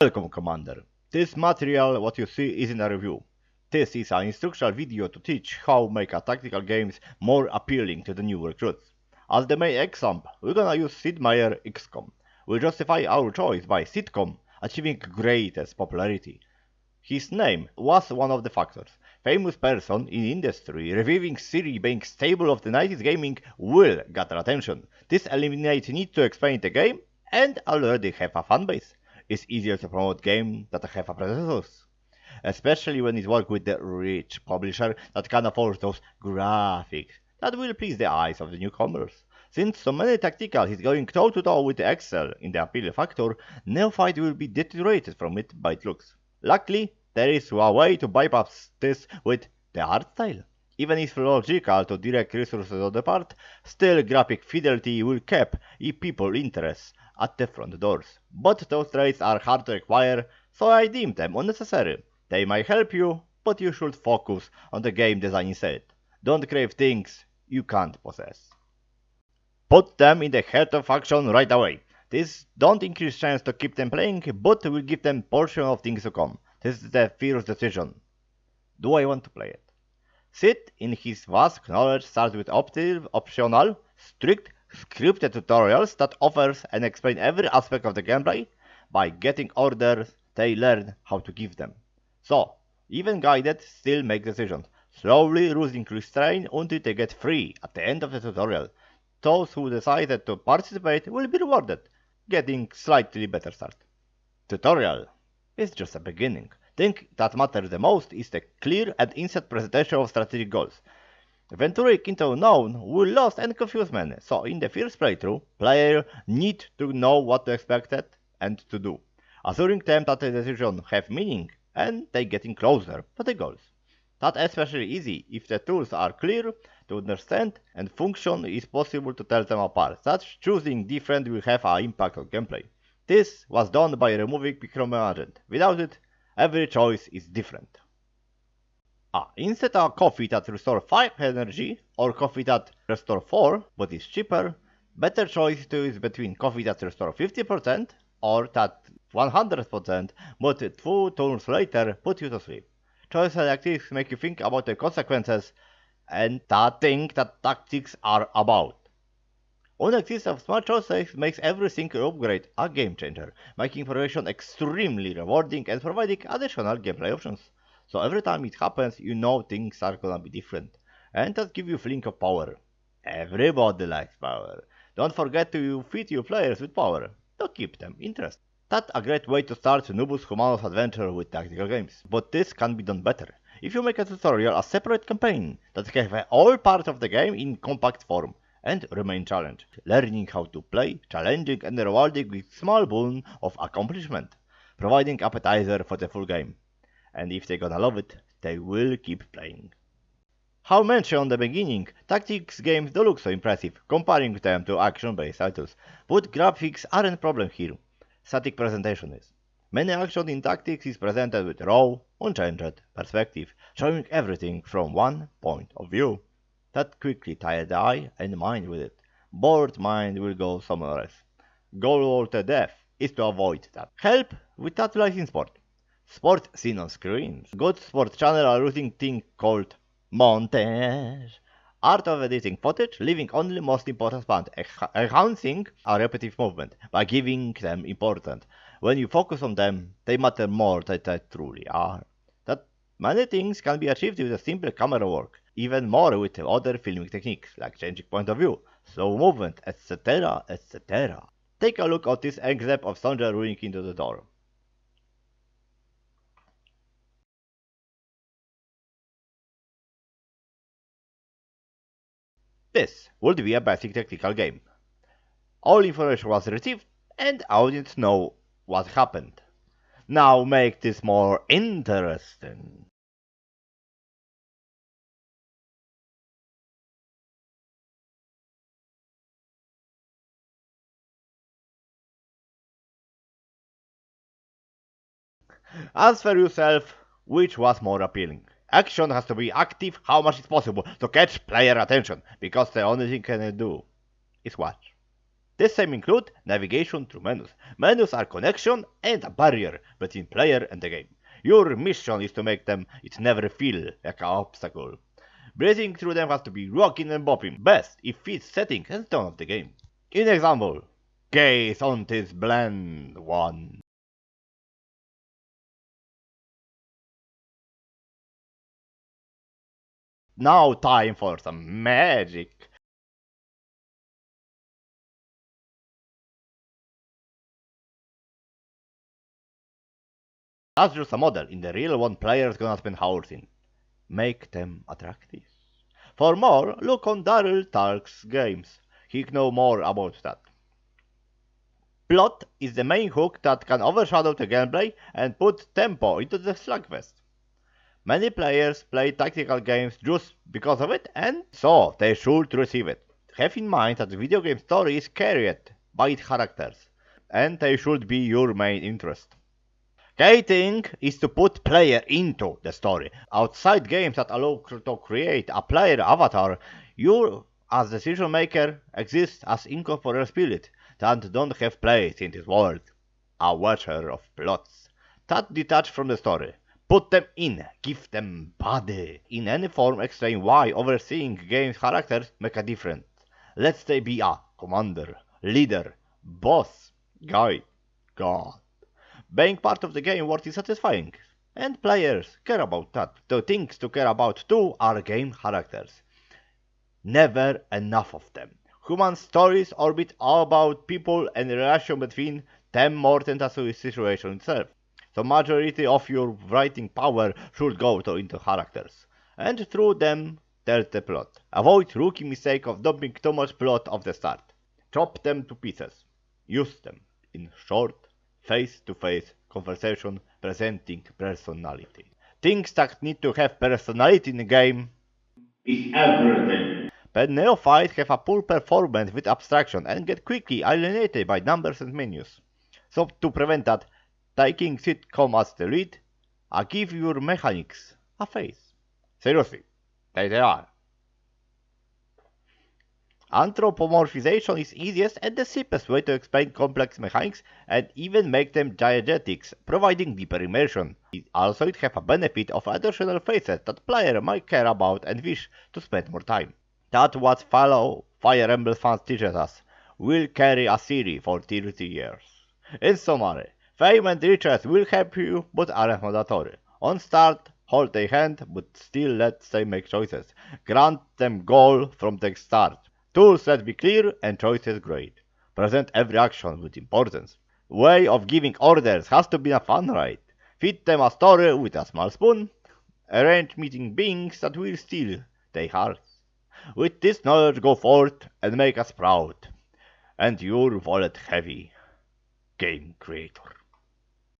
Welcome, Commander. This material, what you see, isn't a review. This is an instructional video to teach how make a tactical games more appealing to the new recruits. As the main example, we're gonna use Sid Meier XCOM. We'll justify our choice by sitcom achieving greatest popularity. His name was one of the factors. Famous person in industry reviving series being stable of the 90s gaming will gather attention. This eliminates need to explain the game and already have a fan base. It's easier to promote game that have a predecessors. Especially when it works with the rich publisher that can afford those graphics that will please the eyes of the newcomers. Since so many tactical is going toe to toe with the Excel in the appeal factor, neophyte will be deteriorated from it by its looks. Luckily, there is a way to bypass this with the art style. Even if logical to direct resources on the part, still graphic fidelity will keep people interest at the front doors. But those traits are hard to acquire, so I deem them unnecessary. They might help you, but you should focus on the game design instead. Don't crave things you can't possess. Put them in the heart of action right away. This don't increase chance to keep them playing, but will give them portion of things to come. This is the first decision. Do I want to play it? Sid, in his vast knowledge, starts with optional, strict, scripted tutorials that offers and explain every aspect of the gameplay. By getting orders, they learn how to give them. So, even guided still make decisions, slowly losing restraint until they get free at the end of the tutorial. Those who decided to participate will be rewarded, getting slightly better start. Tutorial is just a beginning. Thing that matters the most is the clear and instant presentation of strategic goals. Venturing into unknown will lose and confuse many, so in the first playthrough, players need to know what to expect and to do, assuring them that the decisions have meaning and they getting closer to the goals. That's especially easy if the tools are clear to understand and function is possible to tell them apart. Such choosing different will have an impact on gameplay. This was done by removing micromanagement. Without it, every choice is different. Instead of coffee that restores 5 energy or coffee that restores 4 but is cheaper, better choice to is between coffee that restores 50% or that 100% but 2 turns later put you to sleep. Choices like this make you think about the consequences and that thing that tactics are about. Unexistence of smart choices makes every single upgrade a game changer, making progression extremely rewarding and providing additional gameplay options. So every time it happens, you know things are gonna be different, and that gives you a feeling of power. Everybody likes power. Don't forget to feed your players with power, to keep them interested. That's a great way to start Nubus Humanos adventure with tactical games, but this can be done better. If you make a tutorial a separate campaign that have all parts of the game in compact form, and remain challenged, learning how to play, challenging and rewarding with small boon of accomplishment, providing appetizer for the full game. And if they gonna love it, they will keep playing. How mentioned in the beginning, tactics games don't look so impressive, comparing them to action-based titles, but graphics aren't a problem here. Static presentation is. Many action in tactics is presented with raw, unchanged perspective, showing everything from one point of view. That quickly tire the eye and mind with it. Bored mind will go somewhere else. Goal to death is to avoid that. Help with titleizing sport. Sport seen on screens. Good sport channel are using thing called montage. Art of editing footage, leaving only most important part, enhancing a repetitive movement by giving them importance. When you focus on them, they matter more than they truly are. That many things can be achieved with a simple camera work, even more with other filming techniques like changing point of view, slow movement, etc., etc. Take a look at this example of soldier running into the door. This would be a basic tactical game. All information was received and audience know what happened. Now make this more interesting. Answer yourself which was more appealing. Action has to be active how much is possible to catch player attention, because the only thing can do is watch. This same include navigation through menus. Menus are connection and a barrier between player and the game. Your mission is to make it never feel like an obstacle. Breathing through them has to be rocking and bopping, best if fits setting and tone of the game. In example, gaze on this blend one. Now time for some magic. That's just a model. In the real one, players gonna spend hours in. Make them attractive. For more, look on Daryl Tark's games. He know more about that. Plot is the main hook that can overshadow the gameplay and put tempo into the slugfest. Many players play tactical games just because of it, and so they should receive it. Have in mind that the video game story is carried by its characters, and they should be your main interest. Gating is to put player into the story. Outside games that allow to create a player avatar, you as decision maker exist as incorporeal spirit that don't have place in this world. A watcher of plots that detach from the story. Put them in, give them body. In any form explain why overseeing game's characters make a difference. Let's say be a commander, leader, boss, guide, god. Being part of the game world is satisfying, and players care about that. The things to care about too are game characters. Never enough of them. Human stories orbit about people and the relation between them more than the situation itself. The majority of your writing power should go into characters, and through them there's the plot. Avoid rookie mistake of dumping too much plot off the start. Chop them to pieces. Use them in short, face-to-face conversation presenting personality. Things that need to have personality in the game is everything. But neophytes have a poor performance with abstraction and get quickly alienated by numbers and menus. So to prevent that, taking sitcom as the lead, I give your mechanics a face. Seriously, they are. Anthropomorphization is easiest and the simplest way to explain complex mechanics and even make them diegetics, providing deeper immersion. Also, it has a benefit of additional faces that player might care about and wish to spend more time. That's what fellow Fire Emblem fans teaches us. Will carry a series for 30 years. In summary, fame and riches will help you, but aren't mandatory. On start, hold their hand, but still let them make choices. Grant them goal from the start. Tools let be clear and choices great. Present every action with importance. Way of giving orders has to be a fun ride. Feed them a story with a small spoon. Arrange meeting beings that will steal their hearts. With this knowledge go forth and make us proud. And your wallet heavy, game creator.